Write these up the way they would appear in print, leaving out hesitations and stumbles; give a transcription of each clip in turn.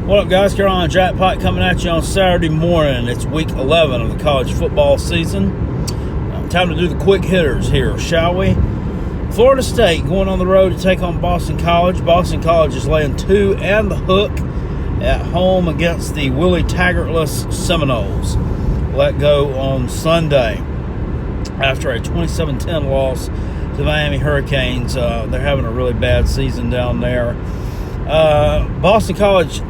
What up, guys? Carolina Jackpot coming at you on Saturday morning. It's week 11 of the college football season. Time to do the quick hitters here, shall we? Florida State going on the road to take on Boston College. Boston College is laying 2 and the hook at home against the Willie Taggartless Seminoles. Let go on Sunday after a 27-10 loss to the Miami Hurricanes. They're having a really bad season down there. Boston College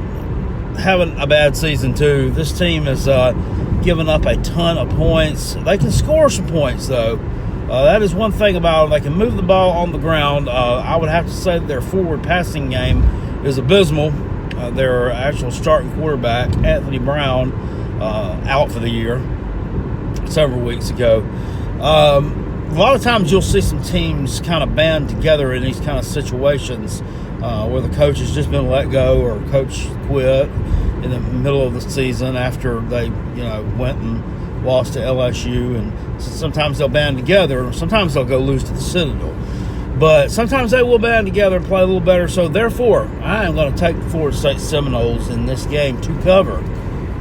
having a bad season too. This team has given up a ton of points. They can score some points though. That is one thing about them. They can move the ball on the ground. I would have to say that their forward passing game is abysmal. Their actual starting quarterback, Anthony Brown, out for the year several weeks ago. A lot of times you'll see some teams kind of band together in these kind of situations where the coach has just been let go or coach quit in the middle of the season after they went and lost to LSU. And sometimes they'll band together. Sometimes they'll go lose to the Citadel. But sometimes they will band together and play a little better. So, therefore, I am going to take the Florida State Seminoles in this game to cover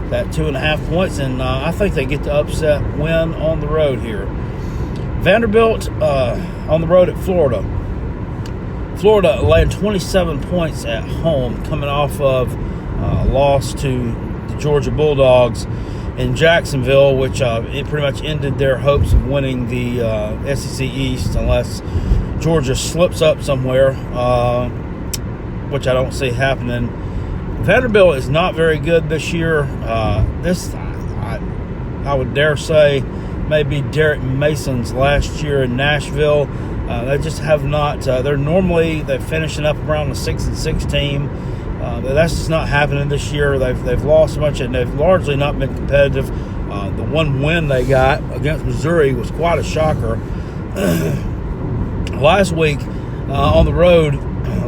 that 2.5 points. And I think they get the upset win on the road here. Vanderbilt on the road at Florida. Florida laying 27 points at home, coming off of a loss to the Georgia Bulldogs in Jacksonville, which it pretty much ended their hopes of winning the SEC East unless Georgia slips up somewhere, which I don't see happening. Vanderbilt is not very good this year. I would dare say maybe Derek Mason's last year in Nashville. They just have not. They're finishing up around the 6-6 team. That's just not happening this year. They've lost a bunch, and they've largely not been competitive. The one win they got against Missouri was quite a shocker. Last week on the road,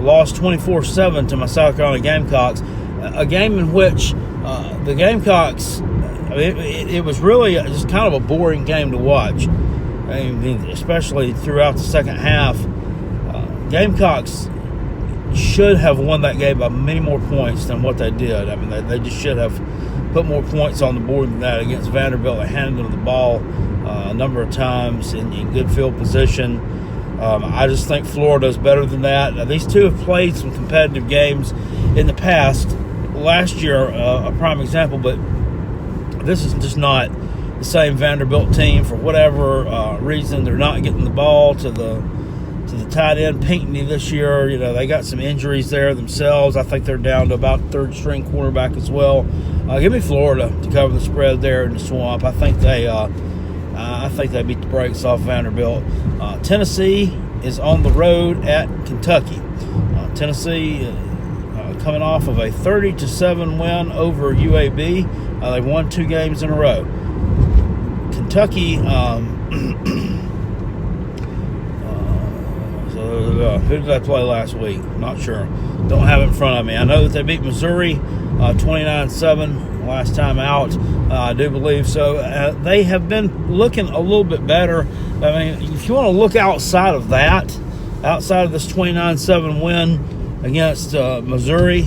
lost 24-7 to my South Carolina Gamecocks. A game in which the Gamecocks, it was really just kind of a boring game to watch. I mean, especially throughout the second half. Gamecocks should have won that game by many more points than what they did. I mean, they just should have put more points on the board than that against Vanderbilt. They handed them the ball a number of times in good field position. I just think Florida is better than that. Now, these two have played some competitive games in the past. Last year, a prime example, but this is just not the same Vanderbilt team for whatever reason. They're not getting the ball to the tight end Pinckney this year. They got some injuries there themselves. I think they're down to about third-string quarterback as well. Give me Florida to cover the spread there in the Swamp. I think they beat the brakes off Vanderbilt. Tennessee is on the road at Kentucky. Tennessee coming off of a 30-7 win over UAB. They won 2 games in a row. Kentucky, who did they play last week? Not sure. Don't have it in front of me. I know that they beat Missouri 29-7 last time out. I do believe so. They have been looking a little bit better. I mean, if you want to look outside of that, outside of this 29-7 win against Missouri,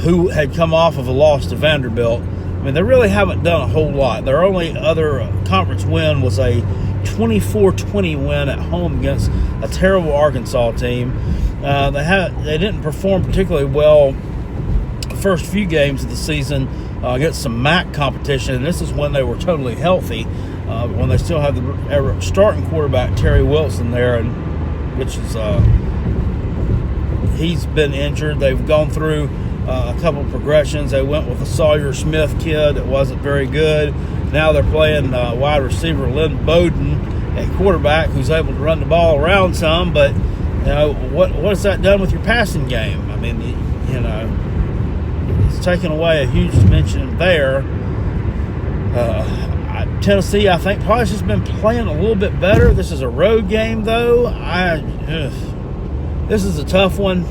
who had come off of a loss to Vanderbilt, I mean, they really haven't done a whole lot. Their only other conference win was a 24-20 win at home against a terrible Arkansas team. They didn't perform particularly well the first few games of the season against some MAC competition, and this is when they were totally healthy, when they still had the starting quarterback Terry Wilson there, and which is he's been injured. They've gone through a couple of progressions. They went with a Sawyer Smith kid that wasn't very good. Now they're playing wide receiver Lynn Bowden at quarterback, who's able to run the ball around some. But what has that done with your passing game? I mean, it's taken away a huge dimension there. Tennessee, I think, probably has just been playing a little bit better. This is a road game, though. This is a tough one.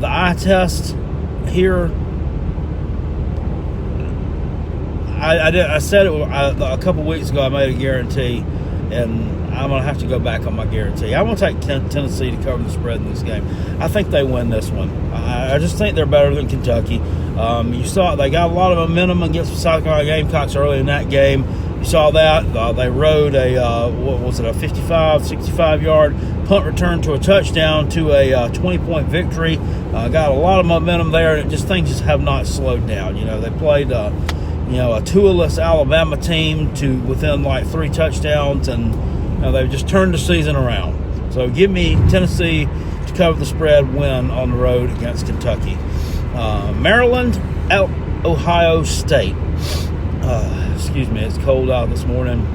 The eye test here, I said it a couple weeks ago. I made a guarantee, and I'm going to have to go back on my guarantee. I'm going to take Tennessee to cover the spread in this game. I think they win this one. I just think they're better than Kentucky. You saw they got a lot of momentum against the South Carolina Gamecocks early in that game. You saw that. They rode a 55, 65-yard punt return to a touchdown to a 20-point victory. Got a lot of momentum there, and things just have not slowed down. They played a Tualess Alabama team to within like 3 touchdowns, and they've just turned the season around. So give me Tennessee to cover the spread, win on the road against Kentucky. Maryland at Ohio State. Excuse me, it's cold out this morning.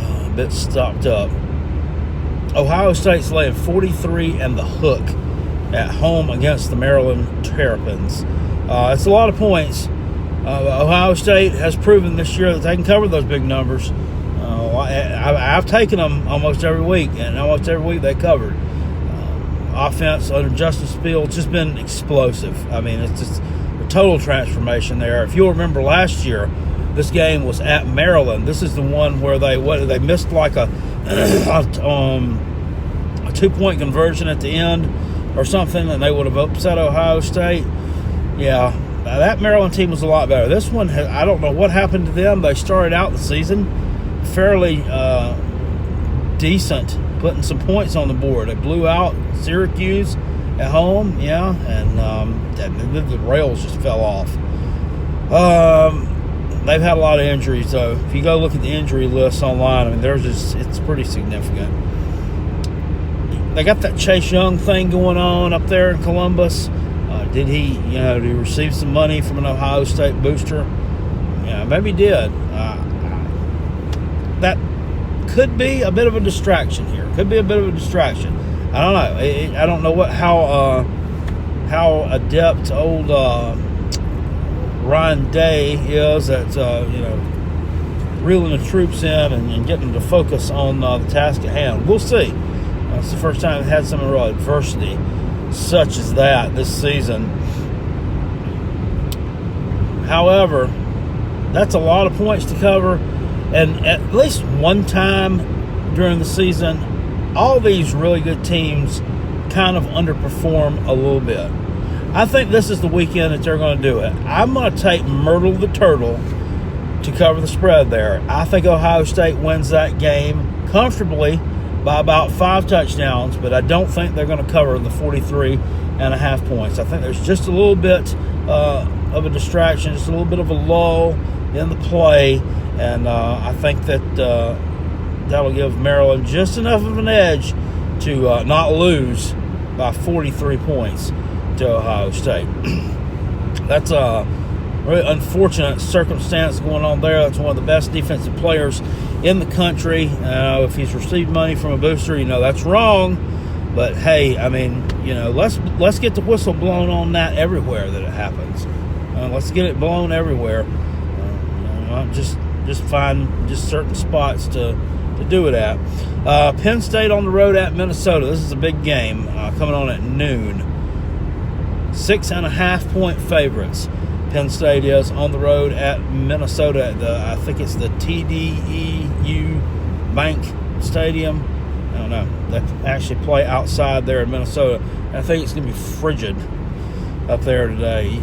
A bit stopped up. Ohio State's laying 43 and the hook at home against the Maryland Terrapins. It's a lot of points. Ohio State has proven this year that they can cover those big numbers. I've taken them almost every week, and almost every week they covered. Offense under Justin Fields just been explosive. I mean, it's just a total transformation there. If you'll remember last year, this game was at Maryland. This is the one where they missed like a 2-point conversion at the end or something, and they would have upset Ohio State. Yeah, that Maryland team was a lot better. This one, I don't know what happened to them. They started out the season fairly decent, putting some points on the board. They blew out Syracuse at home, and the rails just fell off. They've had a lot of injuries, though. If you go look at the injury list online, I mean, it's pretty significant. They got that Chase Young thing going on up there in Columbus. Did he receive some money from an Ohio State booster? Yeah, maybe he did. That could be a bit of a distraction here. I don't know. I don't know how adept old Ryan Day is at reeling the troops in and getting them to focus on the task at hand. We'll see. It's the first time they've had some real adversity such as that this season. However, that's a lot of points to cover, and at least one time during the season, all these really good teams kind of underperform a little bit. I think this is the weekend that they're going to do it. I'm going to take Myrtle the Turtle to cover the spread there. I think Ohio State wins that game comfortably by about 5 touchdowns, but I don't think they're going to cover the 43.5 points. I think there's just a little bit of a distraction, just a little bit of a lull in the play, and I think that that'll give Maryland just enough of an edge to not lose by 43 points to Ohio State. That's a really unfortunate circumstance going on there. That's one of the best defensive players in the country. If he's received money from a booster, that's wrong. But hey, I mean, let's get the whistle blown on that everywhere that it happens. Let's get it blown everywhere. Just find just certain spots to do it at. Penn State on the road at Minnesota. This is a big game coming on at noon. 6.5-point favorites. Penn State is on the road at Minnesota. I think it's the TDEU Bank Stadium. I don't know. They actually play outside there in Minnesota. I think it's going to be frigid up there today.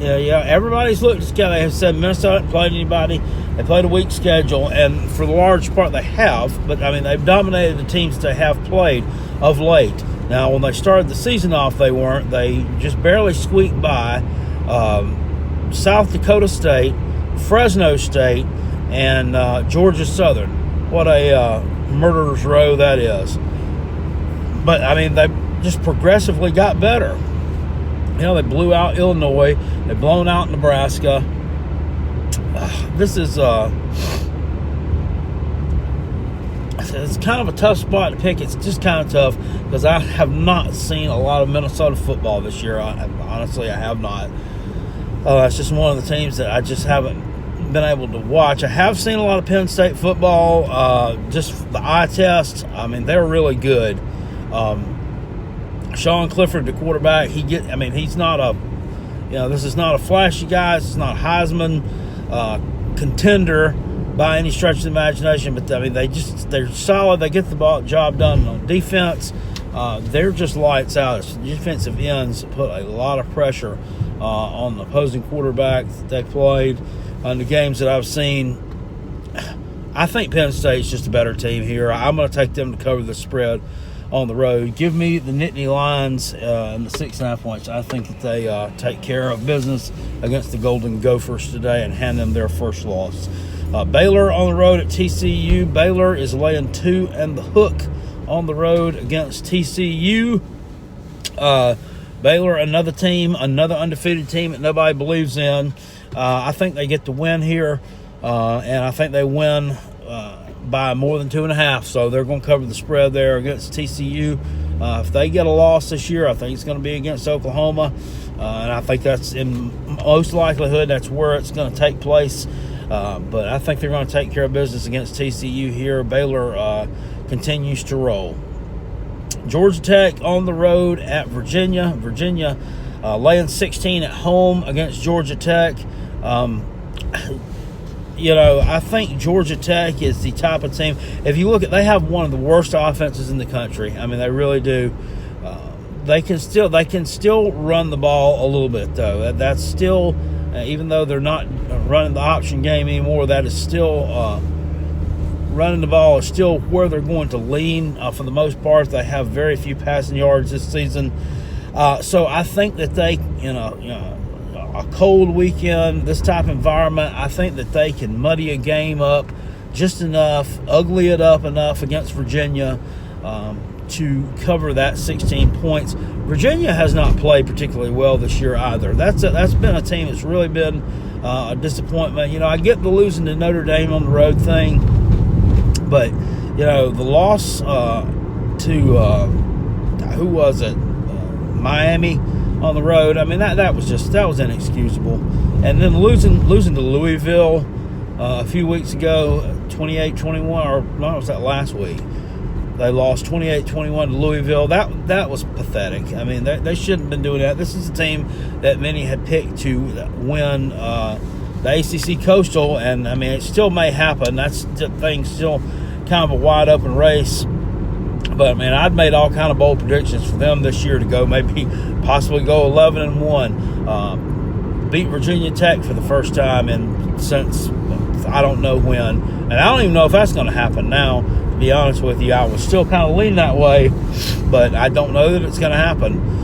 Everybody's looked at this guy. They have said Minnesota hasn't played anybody. They played a weak schedule, and for the large part they have. But, I mean, they've dominated the teams they have played of late. Now, when they started the season off, they weren't. They just barely squeaked by South Dakota State, Fresno State, and Georgia Southern. What a murderer's row that is. But, I mean, they just progressively got better. They blew out Illinois. They've blown out Nebraska. This is it's kind of a tough spot to pick. It's just kind of tough because I have not seen a lot of Minnesota football this year. Honestly, I have not. It's just one of the teams that I just haven't been able to watch. I have seen a lot of Penn State football. Just the eye test. I mean, they're really good. Sean Clifford, the quarterback, he's not a, this is not a flashy guy. It's not Heisman contender by any stretch of the imagination, but I mean they're solid. They get the job done on defense. They're just lights out. Defensive ends put a lot of pressure on the opposing quarterback that they played. On the games that I've seen, I think Penn State's just a better team here. I'm going to take them to cover the spread on the road. Give me the Nittany Lions and the 6.5 points. I think that they take care of business against the Golden Gophers today and hand them their first loss. Baylor on the road at TCU. Baylor is laying 2 and the hook on the road against TCU. Baylor, another team, another undefeated team that nobody believes in. I think they get the win here, and I think they win by more than 2.5. So they're going to cover the spread there against TCU. If they get a loss this year, I think it's going to be against Oklahoma, and I think that's in most likelihood that's where it's going to take place. But I think they're going to take care of business against TCU here. Baylor continues to roll. Georgia Tech on the road at Virginia. Virginia laying 16 at home against Georgia Tech. I think Georgia Tech is the type of team. If you look at, they have one of the worst offenses in the country. I mean, they really do. They can still run the ball a little bit though. That's still, even though they're not running the option game anymore, that is still running the ball is still where they're going to lean for the most part. They have very few passing yards this season, so I think that they, a cold weekend, this type of environment, I think that they can muddy a game up just enough, ugly it up enough against Virginia to cover that 16 points. Virginia has not played particularly well this year either. That's been a team that's really been a disappointment. I get the losing to Notre Dame on the road thing, but the loss to who was it? Miami on the road. I mean that was inexcusable. And then losing to Louisville a few weeks ago, 28-21, or no, it was that last week. They lost 28-21 to Louisville. That was pathetic. I mean, they shouldn't have been doing that. This is a team that many had picked to win the ACC Coastal, and I mean, it still may happen. That's the thing, still kind of a wide open race. But man, I'd made all kind of bold predictions for them this year to go, possibly go 11-1, beat Virginia Tech for the first time since I don't know when, and I don't even know if that's going to happen now. To be honest with you, I was still kind of leaning that way, but I don't know that it's going to happen.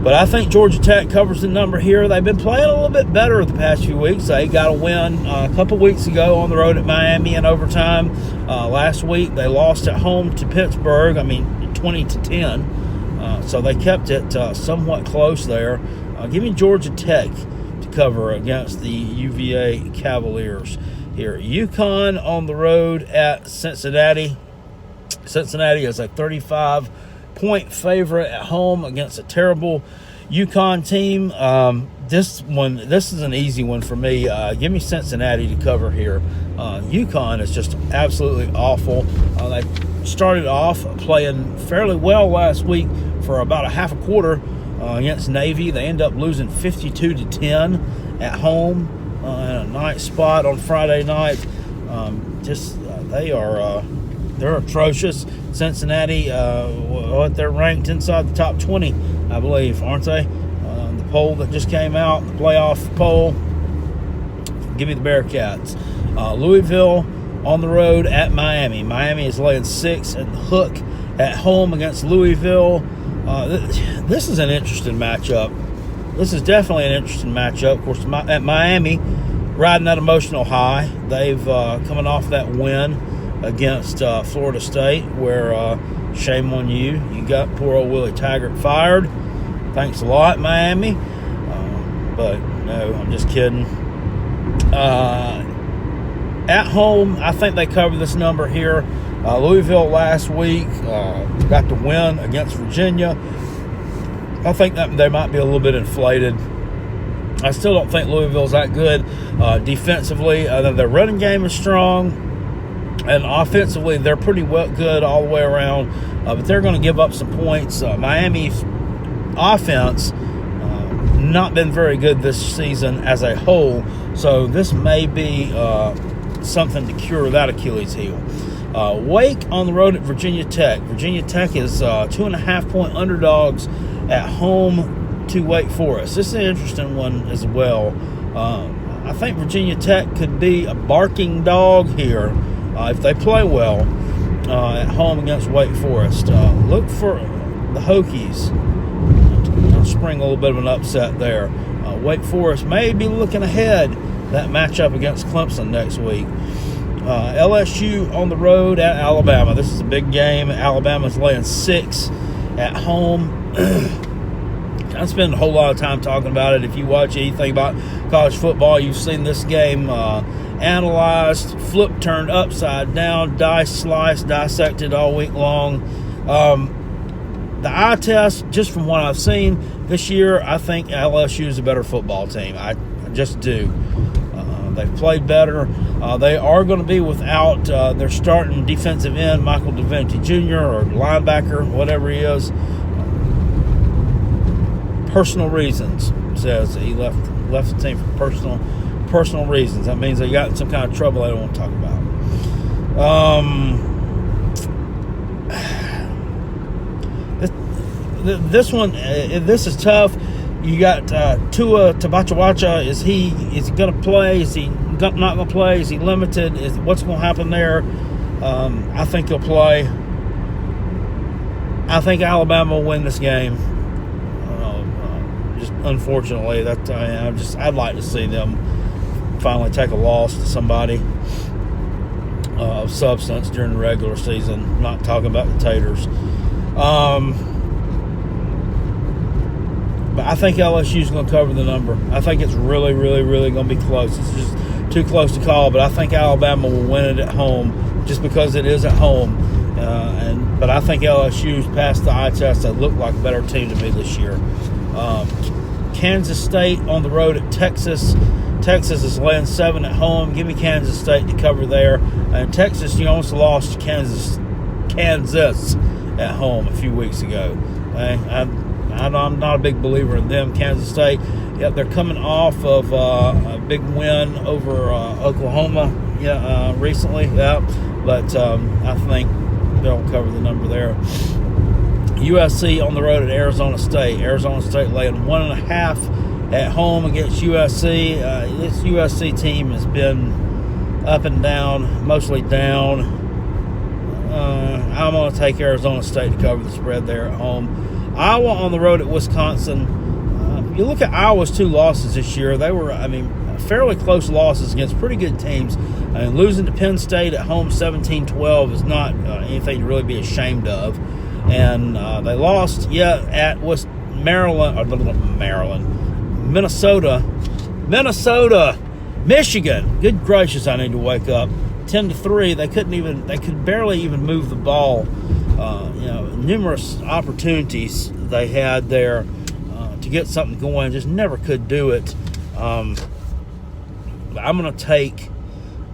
But I think Georgia Tech covers the number here. They've been playing a little bit better the past few weeks. They got a win a couple weeks ago on the road at Miami in overtime. Last week they lost at home to Pittsburgh. 20-10. So they kept it somewhat close there. Give me Georgia Tech to cover against the UVA Cavaliers here. UConn on the road at Cincinnati. Cincinnati is a 35-point favorite at home against a terrible UConn team. This is an easy one for me. Give me Cincinnati to cover here. UConn is just absolutely awful. They started off playing fairly well last week for about a half a quarter against Navy. They end up losing 52-10 at home in a night spot on Friday night. They're atrocious. Cincinnati, they're ranked inside the top 20, I believe, aren't they? The poll that just came out, the playoff poll. Give me the Bearcats. Louisville on the road at Miami. Miami is laying 6 and the hook at home against Louisville. This is an interesting matchup. This is definitely an interesting matchup. Of course, at Miami, riding that emotional high. They've coming off that win against Florida State, where shame on you. You got poor old Willie Taggart fired. Thanks a lot, Miami. But no, I'm just kidding. At home, I think they cover this number here. Louisville last week got the win against Virginia. I think that they might be a little bit inflated. I still don't think Louisville's that good defensively. Their running game is strong, and offensively they're pretty good all the way around. But they're going to give up some points. Miami's offense not been very good this season as a whole, so this may be something to cure that Achilles heel. Wake on the road at Virginia Tech. Virginia Tech is 2.5-point underdogs at home to Wake Forest. This is an interesting one as well. I think Virginia Tech could be a barking dog here if they play well at home against Wake Forest. Look for the Hokies to spring a little bit of an upset there. Wake Forest may be looking ahead that matchup against Clemson next week. LSU on the road at Alabama. This is a big game. Alabama's laying 6 at home. I spend a whole lot of time talking about it. If you watch anything about college football, you've seen this game analyzed, flipped, turned upside down, diced, sliced, dissected all week long. The eye test, just from what I've seen this year, I think LSU is a better football team. I just do. They've played better. They are going to be without their starting defensive end, Michael DeVente Jr., or linebacker, whatever he is. Personal reasons, says he left the team for personal reasons. That means they got in some kind of trouble I don't want to talk about. This one, this is tough. You got Tua Tabachawacha. Is he going to play? Is he not going to play? Is he limited? What's going to happen there? I think he'll play. I think Alabama will win this game. Just unfortunately, I'd like to see them finally take a loss to somebody of substance during the regular season. I'm not talking about the Taters. But I think LSU is going to cover the number. I think it's really, really, really going to be close. It's just too close to call, but I think Alabama will win it at home just because it is at home. But I think LSU's passed the eye test. They look like a better team to me this year. Kansas State on the road at Texas. Texas is laying 7 at home. Give me Kansas State to cover there. And Texas, you almost lost to Kansas at home a few weeks ago. I'm not a big believer in them. Kansas State, yeah, they're coming off of a big win over Oklahoma recently. Yeah, but I think they'll cover the number there. USC on the road at Arizona State. Arizona State laying 1.5 at home against USC. This USC team has been up and down, mostly down. I'm going to take Arizona State to cover the spread there at home. Iowa on the road at Wisconsin. You look at Iowa's 2 losses this year. They were, fairly close losses against pretty good teams. Losing to Penn State at home 17-12 is not anything to really be ashamed of. And they lost, at Minnesota, Michigan. Good gracious, I need to wake up. 10-3. They could barely even move the ball. Numerous opportunities they had there to get something going, just never could do it. I'm going to take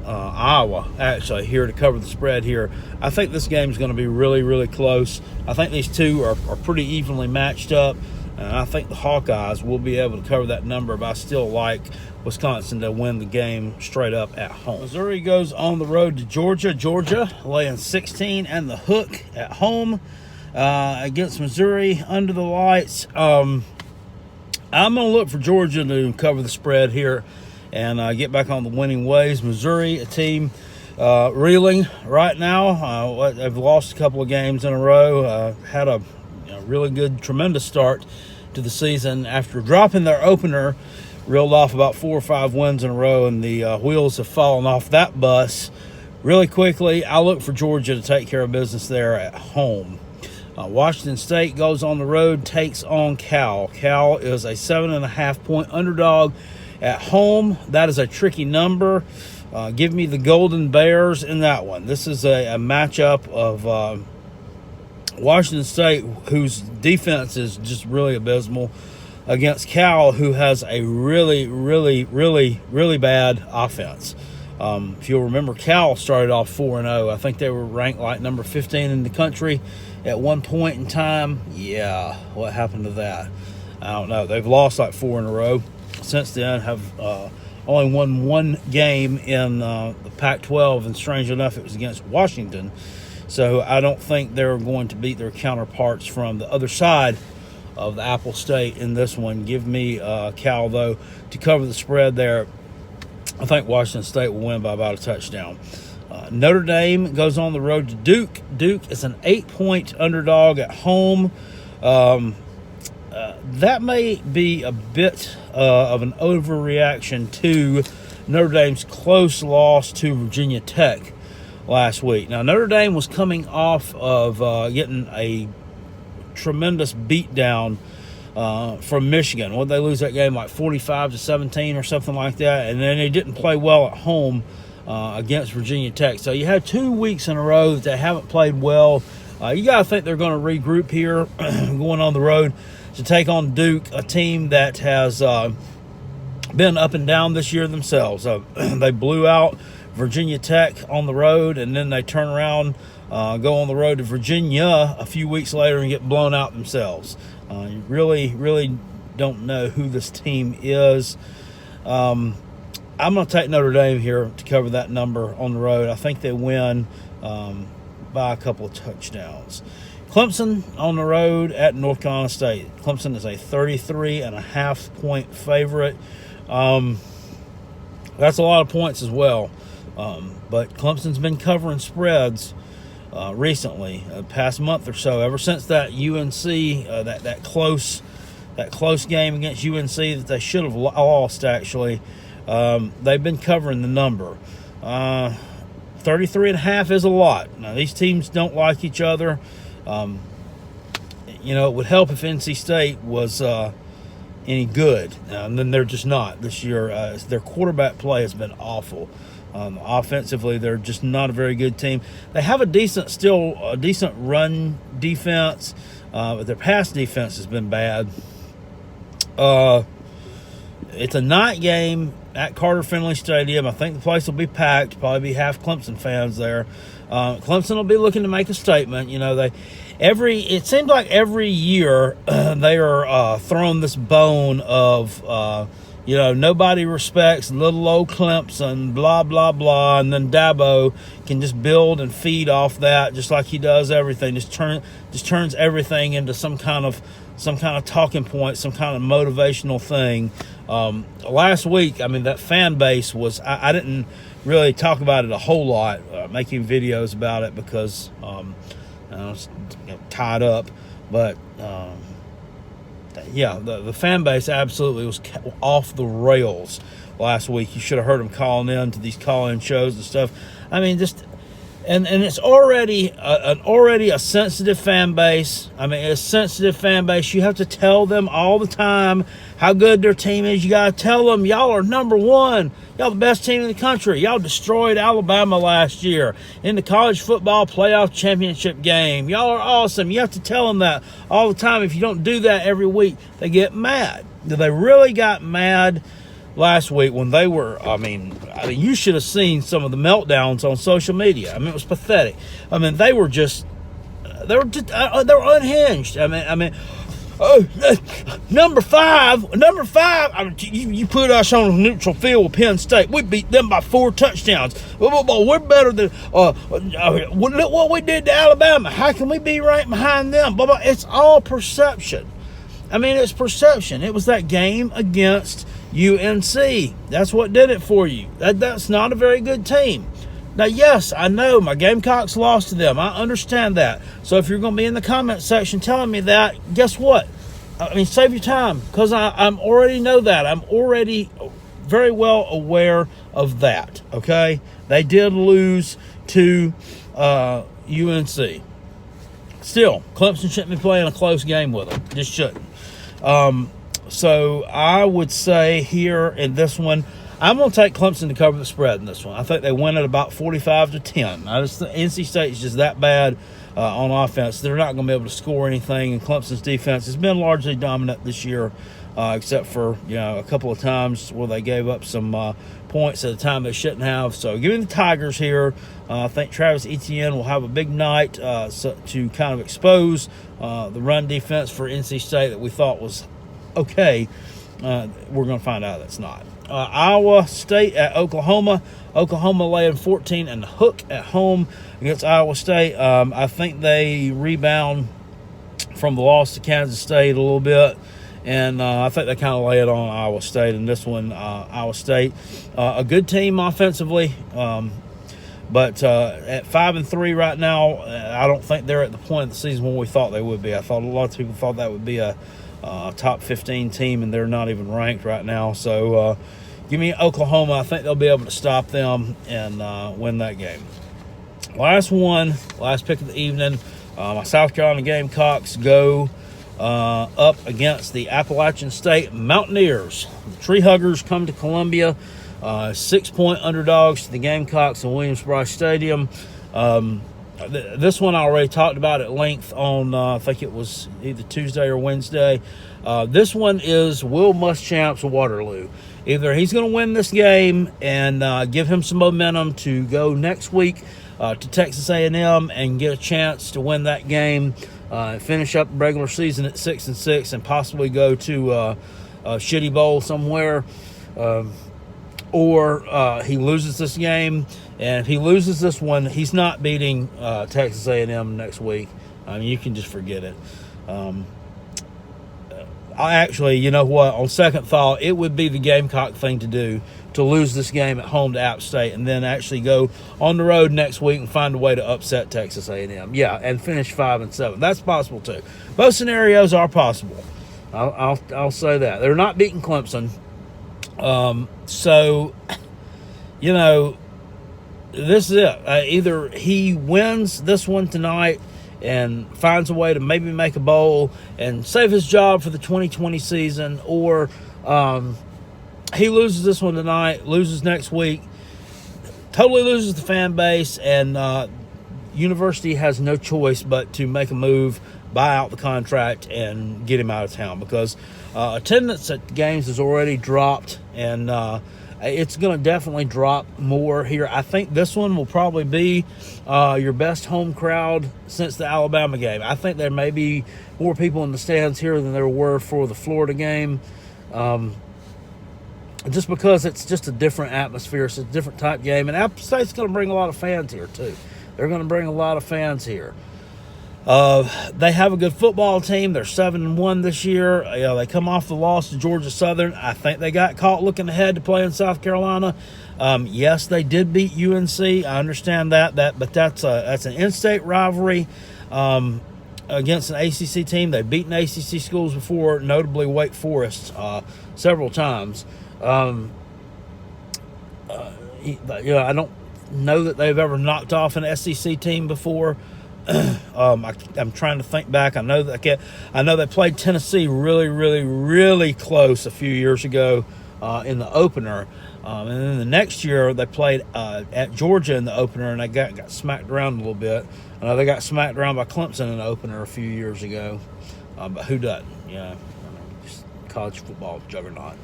Iowa, actually, here to cover the spread here. I think this game is going to be really, really close. I think these two are pretty evenly matched up, and I think the Hawkeyes will be able to cover that number, but I still like Wisconsin to win the game straight up at home. Missouri goes on the road to Georgia. Georgia laying 16 and the hook at home against Missouri under the lights. I'm going to look for Georgia to cover the spread here and get back on the winning ways. Missouri, a team reeling right now. They've lost a couple of games in a row. Had a really good, tremendous start to the season after dropping their opener. Reeled off about 4 or 5 wins in a row, and the wheels have fallen off that bus really quickly. I look for Georgia to take care of business there at home. Washington State goes on the road, takes on Cal. Cal is a 7.5-point underdog at home. That is a tricky number. Give me the Golden Bears in that one. This is a matchup of Washington State, whose defense is just really abysmal, against Cal, who has a really, really, really, really bad offense. If you'll remember, Cal started off 4-0. I think they were ranked like number 15 in the country at one point in time. Yeah, what happened to that? I don't know. They've lost like 4 in a row since then. Have only won one game in the Pac-12, and strange enough, it was against Washington. So I don't think they're going to beat their counterparts from the other side of the Apple State in this one. Give me Cal, though, to cover the spread there. I think Washington State will win by about a touchdown. Notre Dame goes on the road to Duke. Duke is an 8-point underdog at home. That may be a bit of an overreaction to Notre Dame's close loss to Virginia Tech last week. Now, Notre Dame was coming off of getting a tremendous beatdown from Michigan. What they lose that game, like 45-17 or something like that, and then they didn't play well at home against Virginia Tech. So you had 2 weeks in a row that they haven't played well. You got to think they're going to regroup here, going on the road to take on Duke, a team that has been up and down this year themselves. They blew out Virginia Tech on the road, and then they turn around, go on the road to Virginia a few weeks later and get blown out themselves. You really don't know who this team is. I'm going to take Notre Dame here to cover that number on the road. I think they win by a couple of touchdowns. Clemson on the road at North Carolina State. Clemson is a 33.5-point favorite. That's a lot of points as well. But Clemson's been covering spreads recently, past month or so. Ever since that UNC, that close game against UNC that they should have lost, actually, they've been covering the number. 33.5 is a lot. Now, these teams don't like each other. It would help if NC State was any good, and then they're just not this year. Their quarterback play has been awful. Offensively, they're just not a very good team. They have a decent run defense, but their pass defense has been bad. It's a night game at Carter Finley Stadium. I think the place will be packed. Probably be half Clemson fans there. Clemson will be looking to make a statement. It seems like every year they are throwing this bone of nobody respects little old Clemson, blah blah blah, and then Dabo can just build and feed off that, just like he does everything. Just turns everything into some kind of talking point, some kind of motivational thing. Last week, that fan base was, I didn't really talk about it a whole lot, making videos about it because I was tied up. But the fan base absolutely was off the rails last week. You should have heard them calling in to these call-in shows and stuff. And it's already a sensitive fan base. A sensitive fan base. You have to tell them all the time how good their team is. You got to tell them, y'all are number one. Y'all the best team in the country. Y'all destroyed Alabama last year in the college football playoff championship game. Y'all are awesome. You have to tell them that all the time. If you don't do that every week, they get mad. They really got mad last week when they were, you should have seen some of the meltdowns on social media. It was pathetic. They were unhinged. Number five. You put us on a neutral field with Penn State. We beat them by 4 touchdowns. We're better than look what we did to Alabama. How can we be right behind them? It's all perception. It's perception. It was that game against UNC. That's what did it for you. That's not a very good team. Now, yes, I know my Gamecocks lost to them. I understand that. So if you're going to be in the comment section telling me that, guess what? Save your time, because I'm already know that. I'm already very well aware of that, okay? They did lose to UNC. Still, Clemson shouldn't be playing a close game with them. Just shouldn't. So I would say here in this one, I'm going to take Clemson to cover the spread in this one. I think they win at about 45-10. NC State is just that bad on offense. They're not going to be able to score anything, and Clemson's defense has been largely dominant this year, except for a couple of times where they gave up some points at a time they shouldn't have. So give me the Tigers here. I think Travis Etienne will have a big night to kind of expose the run defense for NC State that we thought was okay, we're going to find out that's not. Iowa State at Oklahoma. Oklahoma laying 14 and the hook at home against Iowa State. I think they rebound from the loss to Kansas State a little bit. And I think they kind of lay it on Iowa State. And this one, Iowa State, a good team offensively. But at 5-3 right now, I don't think they're at the point of the season when we thought they would be. I thought a lot of people thought that would be a top 15 team, and they're not even ranked right now. So give me Oklahoma. I think they'll be able to stop them and win that game. Last pick of the evening, my South Carolina Gamecocks go up against the Appalachian State Mountaineers. The Tree Huggers come to Columbia, 6-point underdogs to the Gamecocks in Williams-Brice Stadium. This one I already talked about at length on, I think it was either Tuesday or Wednesday. This one is Will Muschamp's Waterloo. Either he's going to win this game and give him some momentum to go next week to Texas A&M and get a chance to win that game, finish up the regular season at 6-6, and possibly go to a shitty bowl somewhere. Or he loses this game, and if he loses this one, he's not beating Texas A&M next week. I mean, you can just forget it. I actually, you know what, on second thought, it would be the Gamecock thing to do to lose this game at home to App State and then actually go on the road next week and find a way to upset Texas A&M. Yeah, and finish 5-7. That's possible too. Both scenarios are possible. I'll say that. They're not beating Clemson. So, you know, this is it. Either he wins this one tonight and finds a way to maybe make a bowl and save his job for the 2020 season, or he loses this one tonight, loses next week, totally loses the fan base, and university has no choice but to make a move, buy out the contract, and get him out of town, because attendance at games has already dropped, and it's going to definitely drop more here. I think this one will probably be your best home crowd since the Alabama game. I think there may be more people in the stands here than there were for the Florida game, just because it's just a different atmosphere. It's a different type game, and App State's going to bring a lot of fans here too. They're going to bring a lot of fans here. They have a good football team. They're 7-1 this year. They come off the loss to Georgia Southern. I think they got caught looking ahead to play in South Carolina. Yes, they did beat UNC. I understand that, but that's an in-state rivalry against an ACC team. They've beaten ACC schools before, notably Wake Forest, several times. I don't know that they've ever knocked off an SEC team before. I'm trying to think back. I know they played Tennessee really, really, really close a few years ago in the opener, and then the next year they played at Georgia in the opener, and they got smacked around a little bit. They got smacked around by Clemson in the opener a few years ago, but who doesn't? Yeah, just college football juggernaut.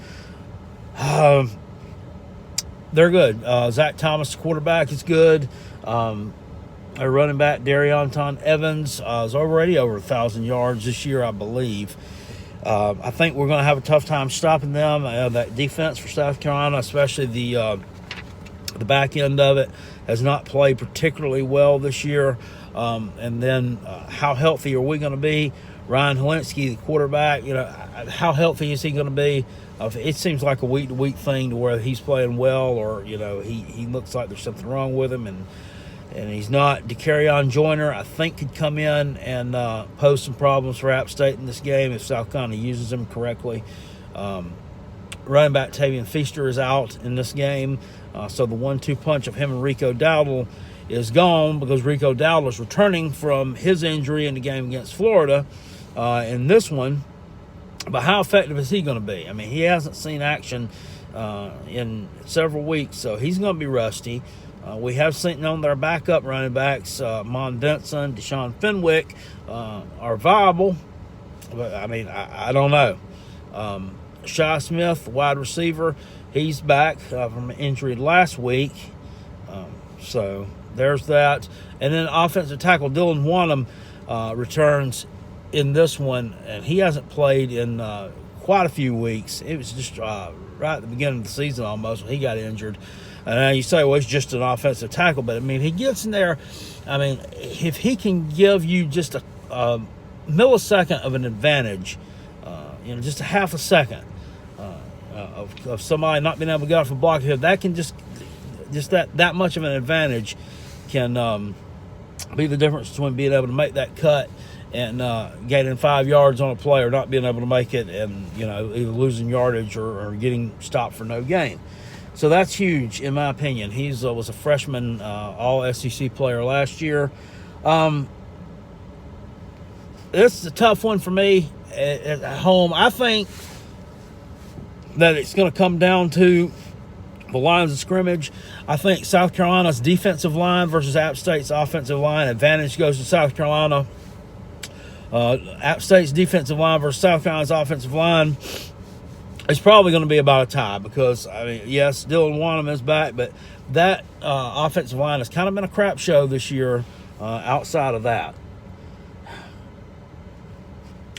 They're good. Zach Thomas, quarterback, is good. Our running back, Darionton Evans, is already over 1,000 yards this year, I believe. I think we're going to have a tough time stopping them. That defense for South Carolina, especially the back end of it, has not played particularly well this year. And then how healthy are we going to be? Ryan Helinski, the quarterback, how healthy is he going to be? It seems like a week-to-week thing to where he's playing well, or, he looks like there's something wrong with him, and he's not. DeCarrion Joyner, I think, could come in and pose some problems for App State in this game if South Carolina uses him correctly. Running back Tavian Feaster is out in this game, so the 1-2 punch of him and Rico Dowdle is gone, because Rico Dowdle is returning from his injury in the game against Florida in this one. But how effective is he going to be? I mean, he hasn't seen action in several weeks, so he's going to be rusty. We have seen on their backup running backs, Mon Denson, Deshaun Fenwick, are viable. But, I don't know. Shy Smith, wide receiver, he's back from an injury last week. So there's that. And then offensive tackle Dylan Wanham returns in this one, and he hasn't played in quite a few weeks. It was just right at the beginning of the season almost when he got injured. And you say, well, he's just an offensive tackle. But, I mean, he gets in there. I mean, if he can give you just a millisecond of an advantage, just a half a second of somebody not being able to get off a block here, that can just that much of an advantage can be the difference between being able to make that cut and gaining 5 yards on a play or not being able to make it and, either losing yardage or getting stopped for no gain. So that's huge, in my opinion. He was a freshman all-SEC player last year. This is a tough one for me at home. I think that it's going to come down to the lines of scrimmage. I think South Carolina's defensive line versus App State's offensive line. Advantage goes to South Carolina. App State's defensive line versus South Carolina's offensive line. It's probably going to be about a tie because, I mean, yes, Dylan Wanham is back, but that offensive line has kind of been a crap show this year outside of that.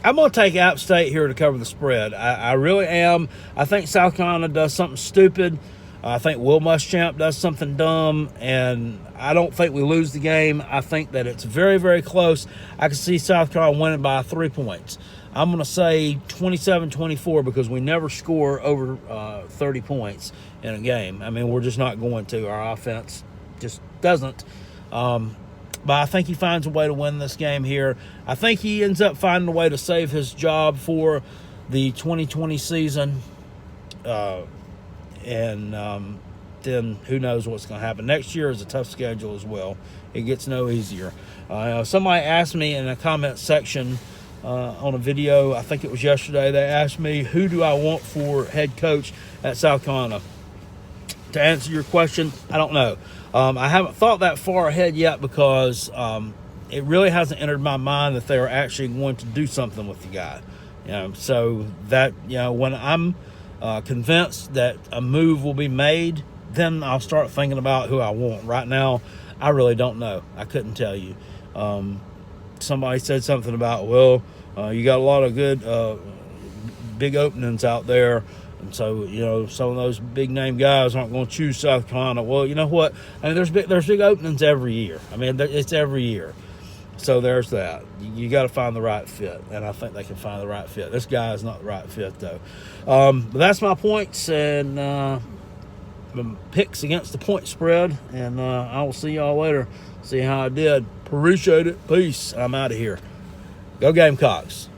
I'm going to take App State here to cover the spread. I really am. I think South Carolina does something stupid. I think Will Muschamp does something dumb, and I don't think we lose the game. I think that it's very, very close. I can see South Carolina winning by 3 points. I'm going to say 27-24 because we never score over 30 points in a game. I mean, we're just not going to. Our offense just doesn't. But I think he finds a way to win this game here. I think he ends up finding a way to save his job for the 2020 season. And then who knows what's going to happen. Next year is a tough schedule as well. It gets no easier. Somebody asked me in the comment section on a video, I think it was yesterday, they asked me, who do I want for head coach at South Carolina? To answer your question, I don't know. I haven't thought that far ahead yet because it really hasn't entered my mind that they are actually going to do something with the guy. So that, when I'm convinced that a move will be made, then I'll start thinking about who I want. Right now, I really don't know. I couldn't tell you. Somebody said something about, you got a lot of good big openings out there. And so, some of those big-name guys aren't going to choose South Carolina. Well, you know what? I mean, there's big openings every year. I mean, it's every year. So there's that. You got to find the right fit, and I think they can find the right fit. This guy is not the right fit, though. But that's my points and picks against the point spread, and I will see y'all later. See how I did. Appreciate it. Peace. I'm out of here. Go Gamecocks.